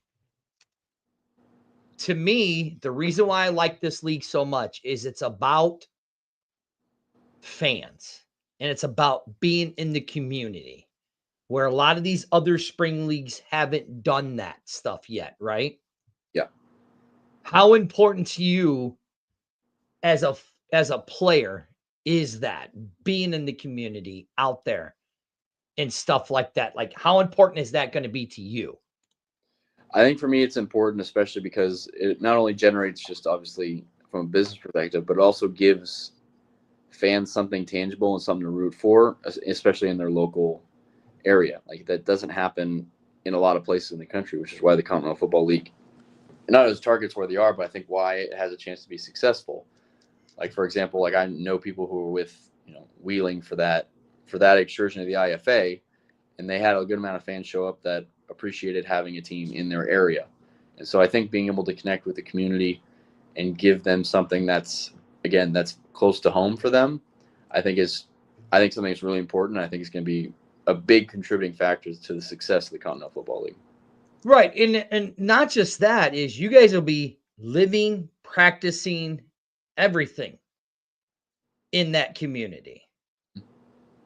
Speaker 3: To me, the reason why I like this league so much is it's about fans, and it's about being in the community, where a lot of these other spring leagues haven't done that stuff yet, right?
Speaker 4: Yeah.
Speaker 3: How important to you as a player is that, being in the community out there and stuff like that? Like, how important is that going to be to you?
Speaker 4: I think for me, it's important, especially because it not only generates, just obviously from a business perspective, but it also gives fans something tangible and something to root for, especially in their local area. Like that doesn't happen in a lot of places in the country, which is why the Continental Football League, not as targets where they are, but I think why it has a chance to be successful. Like, for example, like I know people who were with, Wheeling for that excursion to the IFA, and they had a good amount of fans show up that appreciated having a team in their area. And so I think being able to connect with the community and give them something that's close to home for them, I think something that's really important. I think it's going to be a big contributing factor to the success of the Continental Football League.
Speaker 3: Right. And not just that, is you guys will be living, practicing everything in that community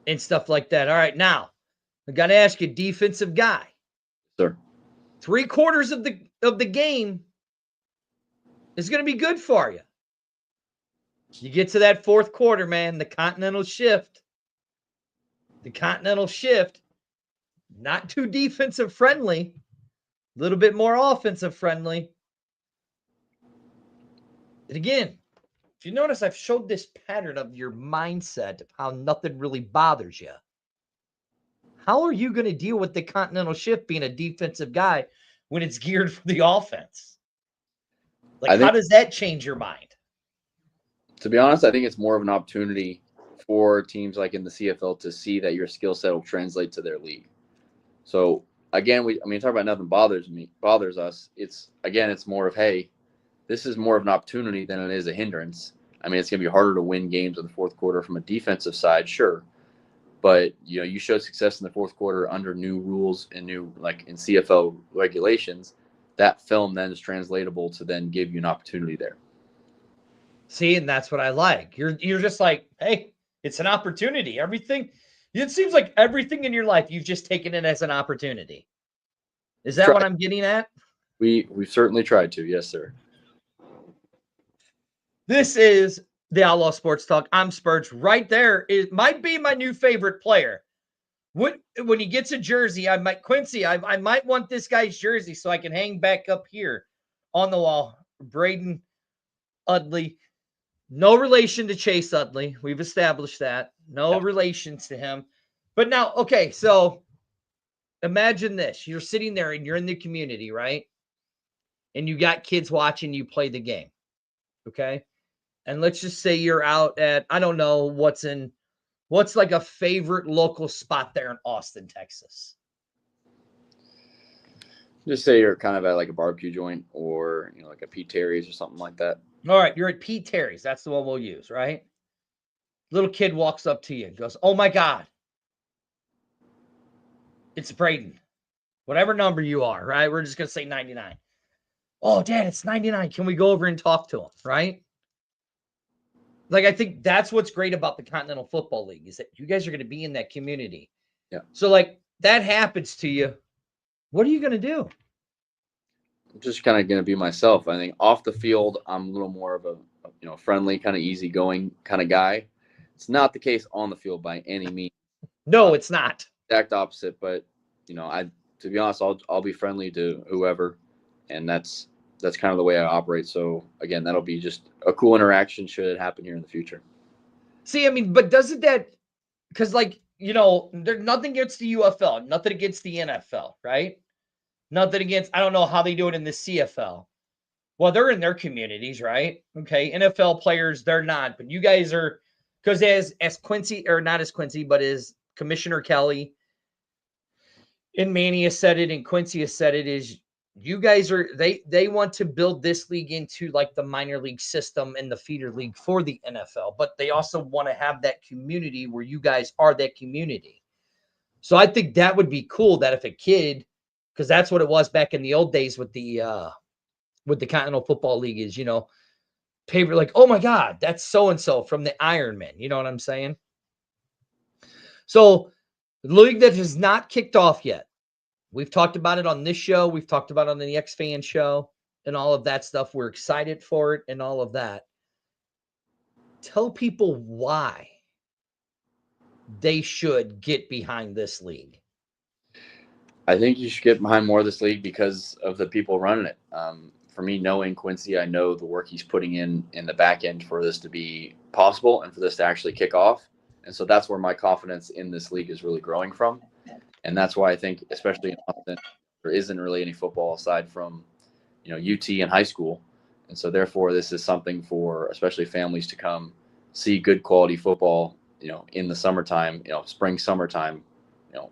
Speaker 3: and stuff like that. All right. Now, I got to ask you, defensive guy.
Speaker 4: Sir.
Speaker 3: 3/4 of the game is going to be good for you. You get to that fourth quarter, man, the continental shift. Not too defensive friendly, a little bit more offensive friendly. And again, if you notice, I've showed this pattern of your mindset of how nothing really bothers you. How are you going to deal with the continental shift being a defensive guy when it's geared for the offense? Like, how does that change your mind?
Speaker 4: To be honest, I think it's more of an opportunity for teams like in the CFL to see that your skill set will translate to their league. So again, talk about nothing bothers us. It's more of, hey, this is more of an opportunity than it is a hindrance. I mean, it's going to be harder to win games in the fourth quarter from a defensive side, sure. But, you showed success in the fourth quarter under new rules and new, like in CFL regulations. That film then is translatable to then give you an opportunity there.
Speaker 3: See, and that's what I like. You're just like, hey, it's an opportunity. It seems like everything in your life, you've just taken it as an opportunity. Is that what I'm getting at?
Speaker 4: We've certainly tried to. Yes, sir.
Speaker 3: This is the Outlaw Sports Talk. I'm Spurge. Right there, it might be my new favorite player. When he gets a jersey, I might want this guy's jersey so I can hang back up here on the wall. Braden Udley. No relation to Chase Udley. We've established that. No relations to him. But now, okay, so imagine this. You're sitting there and you're in the community, right? And you got kids watching you play the game. Okay? And let's just say you're out at, I don't know, what's like a favorite local spot there in Austin, Texas?
Speaker 4: Just say you're kind of at like a barbecue joint or, like a Pete Terry's or something like that.
Speaker 3: All right, you're at Pete Terry's. That's the one we'll use, right? Little kid walks up to you and goes, oh my God, it's Braden. Whatever number you are, right? We're just going to say 99. Oh, Dad, it's 99. Can we go over and talk to him, right? Like, I think that's what's great about the Continental Football League is that you guys are going to be in that community.
Speaker 4: Yeah.
Speaker 3: So, like, that happens to you. What are you going to do?
Speaker 4: I'm just kind of going to be myself. I think off the field, I'm a little more of a friendly, kind of easygoing kind of guy. It's not the case on the field by any means.
Speaker 3: No, it's not.
Speaker 4: Exact opposite. But, to be honest, I'll be friendly to whoever. And that's kind of the way I operate. So, again, that'll be just a cool interaction should it happen here in the future.
Speaker 3: See, I mean, but doesn't that – because, like, there's nothing against the UFL, nothing against the NFL, right? Nothing against – I don't know how they do it in the CFL. Well, they're in their communities, right? Okay, NFL players, they're not. But you guys are – because as Quincy – or not as Quincy, but as Commissioner Kelly and Manny has said it and Quincy has said it is – you guys are they want to build this league into like the minor league system and the feeder league for the NFL, but they also want to have that community where you guys are that community. So I think that would be cool that if a kid, because that's what it was back in the old days with the Continental Football League is, paper like, oh my God, that's so-and-so from the Ironman. You know what I'm saying? So the league that has not kicked off yet. We've talked about it on this show. We've talked about it on the X-Fan show and all of that stuff. We're excited for it and all of that. Tell people why they should get behind this league.
Speaker 4: I think you should get behind more of this league because of the people running it. For me, knowing Quincy, I know the work he's putting in the back end for this to be possible and for this to actually kick off. And so that's where my confidence in this league is really growing from. And that's why I think, especially in Austin, there isn't really any football aside from, UT and high school. And so therefore this is something for especially families to come see good quality football, in the summertime, summertime,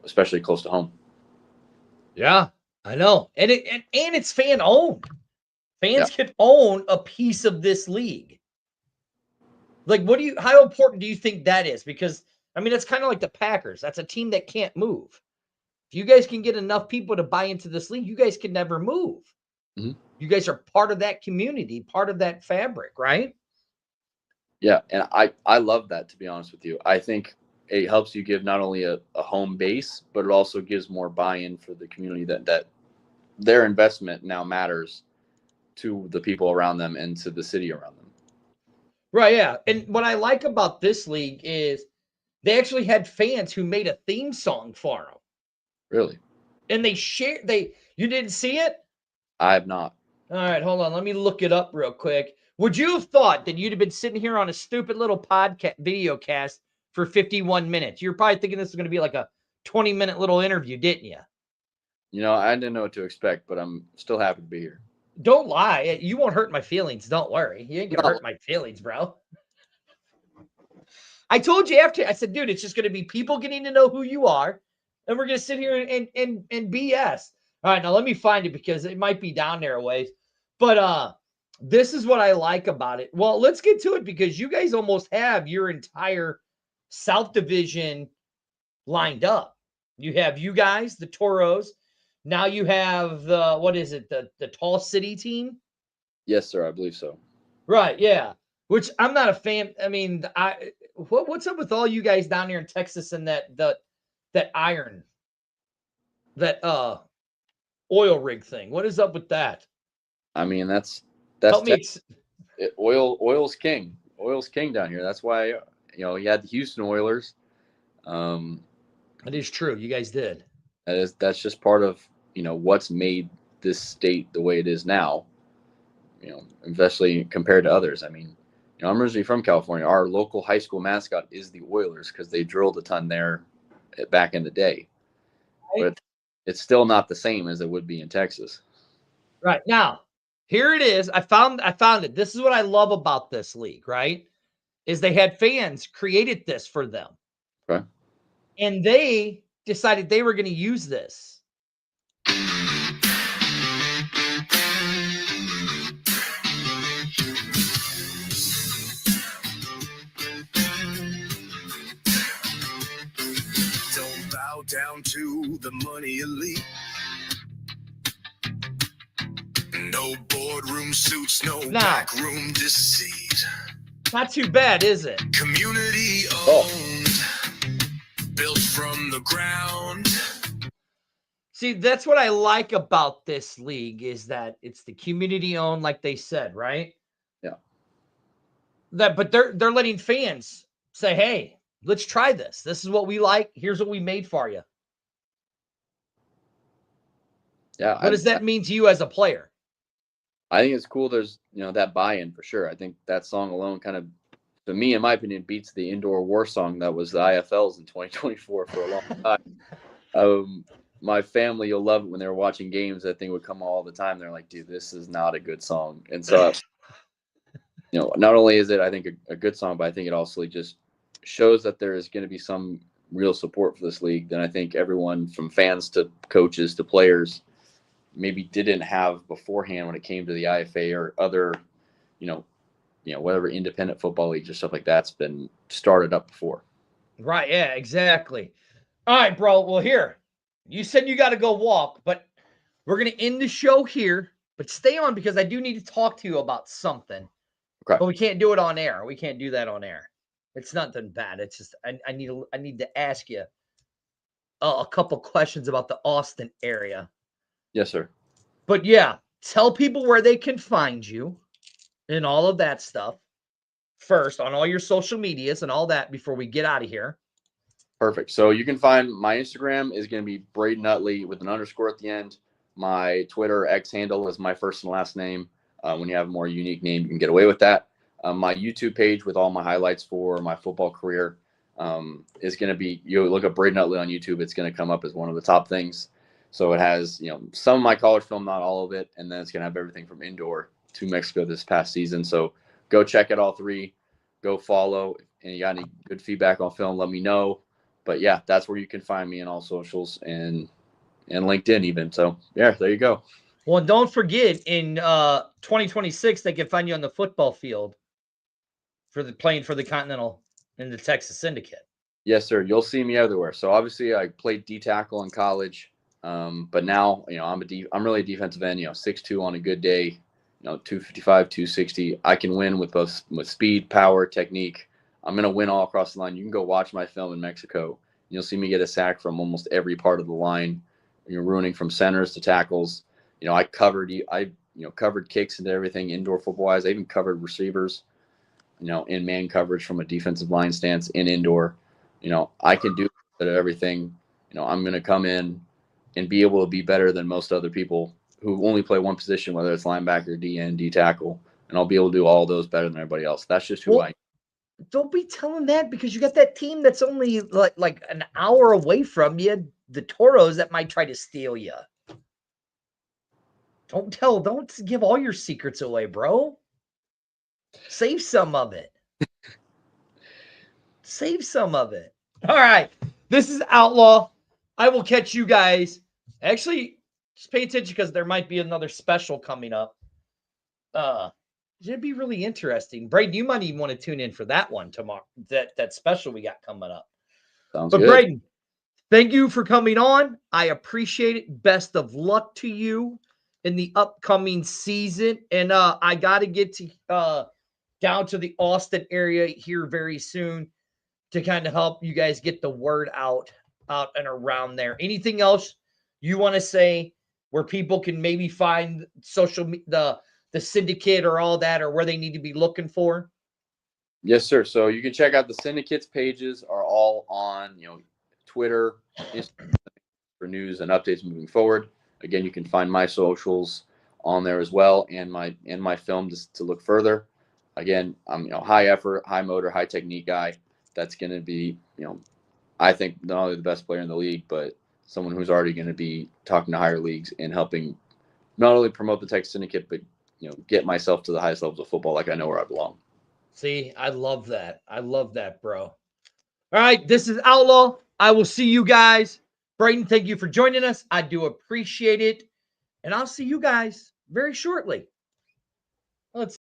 Speaker 4: especially close to home.
Speaker 3: Yeah, I know. And it's fan owned. Fans
Speaker 4: Yeah.
Speaker 3: can own a piece of this league. Like, how important do you think that is? Because I mean, it's kind of like the Packers. That's a team that can't move. If you guys can get enough people to buy into this league, you guys can never move.
Speaker 4: Mm-hmm.
Speaker 3: You guys are part of that community, part of that fabric, right?
Speaker 4: Yeah, and I love that, to be honest with you. I think it helps you give not only a home base, but it also gives more buy-in for the community that their investment now matters to the people around them and to the city around them.
Speaker 3: Right, yeah. And what I like about this league is they actually had fans who made a theme song for them.
Speaker 4: Really?
Speaker 3: And you didn't see it?
Speaker 4: I have not.
Speaker 3: All right, hold on. Let me look it up real quick. Would you have thought that you'd have been sitting here on a stupid little podcast video cast for 51 minutes? You're probably thinking this is going to be like a 20-minute little interview, didn't you?
Speaker 4: I didn't know what to expect, but I'm still happy to be here.
Speaker 3: Don't lie. You won't hurt my feelings. Don't worry. You ain't going to hurt my feelings, bro. I told you I said, dude, it's just going to be people getting to know who you are, and we're going to sit here and BS. All right, now let me find it because it might be down there a ways. But this is what I like about it. Well, let's get to it because you guys almost have your entire South Division lined up. You have you guys, the Toros. Now you have the Tall City team?
Speaker 4: Yes, sir, I believe so.
Speaker 3: Right, yeah. Which I'm not a fan. I mean, what's up with all you guys down here in Texas and that iron, that oil rig thing? What is up with that?
Speaker 4: I mean, that's
Speaker 3: Help me.
Speaker 4: Oil's king. Oil's king down here. That's why you had the Houston Oilers.
Speaker 3: That is true. You guys did.
Speaker 4: That's just part of what's made this state the way it is now. Especially compared to others. I mean, I'm originally from California. Our local high school mascot is the Oilers because they drilled a ton there back in the day. Right. But it's still not the same as it would be in Texas.
Speaker 3: Right. Now, here it is. I found it. This is what I love about this league, right? Is they had fans created this for them.
Speaker 4: Okay.
Speaker 3: And they decided they were going to use this.
Speaker 5: Don't bow down to the money elite. No boardroom suits, no backroom deceit.
Speaker 3: Not too bad, is it?
Speaker 5: Community owned, built from the ground.
Speaker 3: See, that's what I like about this league is that it's the community owned, like they said, right?
Speaker 4: Yeah.
Speaker 3: But they're letting fans say, "Hey, let's try this. This is what we like. Here's what we made for you."
Speaker 4: Yeah.
Speaker 3: What does that mean to you as a player?
Speaker 4: I think it's cool. There's that buy-in for sure. I think that song alone kind of, to me, in my opinion, beats the indoor war song that was the IFLs in 2024 for a long time. My family, you'll love it when they were watching games. That thing would come all the time. They're like, dude, this is not a good song. And so, not only is it, I think, a good song, but I think it also just shows that there is going to be some real support for this league. Then I think everyone from fans to coaches to players maybe didn't have beforehand when it came to the IFA or other, whatever independent football leagues or stuff like that's been started up before.
Speaker 3: Right. Yeah, exactly. All right, bro. Well, here, you said you got to go walk, but we're going to end the show here, but stay on because I do need to talk to you about something.
Speaker 4: Okay.
Speaker 3: But we can't do it on air. We can't do that on air. It's nothing bad. It's just, I need to ask you a couple questions about the Austin area.
Speaker 4: Yes, sir.
Speaker 3: But yeah, tell people where they can find you and all of that stuff first on all your social medias and all that before we get out of here.
Speaker 4: Perfect. So you can find my Instagram is going to be Braden Utley with an underscore at the end. My Twitter X handle is my first and last name. When you have a more unique name, you can get away with that. My YouTube page with all my highlights for my football career is going to be, you look up Braden Utley on YouTube, it's going to come up as one of the top things. So it has, some of my college film, not all of it. And then it's going to have everything from indoor to Mexico this past season. So go check it all 3, go follow. And you got any good feedback on film, let me know. But yeah, that's where you can find me in all socials and LinkedIn even. So yeah, there you go.
Speaker 3: Well, don't forget in 2026, they can find you on the football field playing for the Continental in the Texas Syndicate.
Speaker 4: Yes, sir. You'll see me everywhere. So obviously I played D tackle in college. But now, I'm really a defensive end, 6'2" on a good day, 255, 260. I can win with speed, power, technique. I'm going to win all across the line. You can go watch my film in Mexico. You'll see me get a sack from almost every part of the line. You're ruining from centers to tackles. I covered kicks and everything indoor football wise. I even covered receivers, in man coverage from a defensive line stance in indoor. I can do everything. I'm going to come in and be able to be better than most other people who only play one position, whether it's linebacker, DN, D tackle, and I'll be able to do all those better than everybody else. That's just who I am.
Speaker 3: Don't be telling that, because you got that team that's only like an hour away from you, the Toros, that might try to steal you. Don't give all your secrets away, bro. Save some of it. Save some of it. All right. This is Outlaw. I will catch you guys. Actually, just pay attention, because there might be another special coming up. It'd be really interesting. Braden, you might even want to tune in for that one tomorrow. That special we got coming up.
Speaker 4: Sounds
Speaker 3: good.
Speaker 4: Braden,
Speaker 3: thank you for coming on. I appreciate it. Best of luck to you in the upcoming season. And I got to get to down to the Austin area here very soon to kind of help you guys get the word out and around there. Anything else you want to say where people can maybe find the syndicate or all that, or where they need to be looking for?
Speaker 4: Yes, sir. So you can check out the syndicate's pages are all on, Twitter, Instagram for news and updates moving forward. Again, you can find my socials on there as well, and my film to look further. Again, I'm high effort, high motor, high technique guy. That's going to be, I think not only the best player in the league, but someone who's already going to be talking to higher leagues and helping not only promote the Texas Syndicate, but get myself to the highest levels of football, like I know where I belong.
Speaker 3: See, I love that. I love that, bro. All right, this is Outlaw. I will see you guys. Braden, thank you for joining us. I do appreciate it. And I'll see you guys very shortly. Let's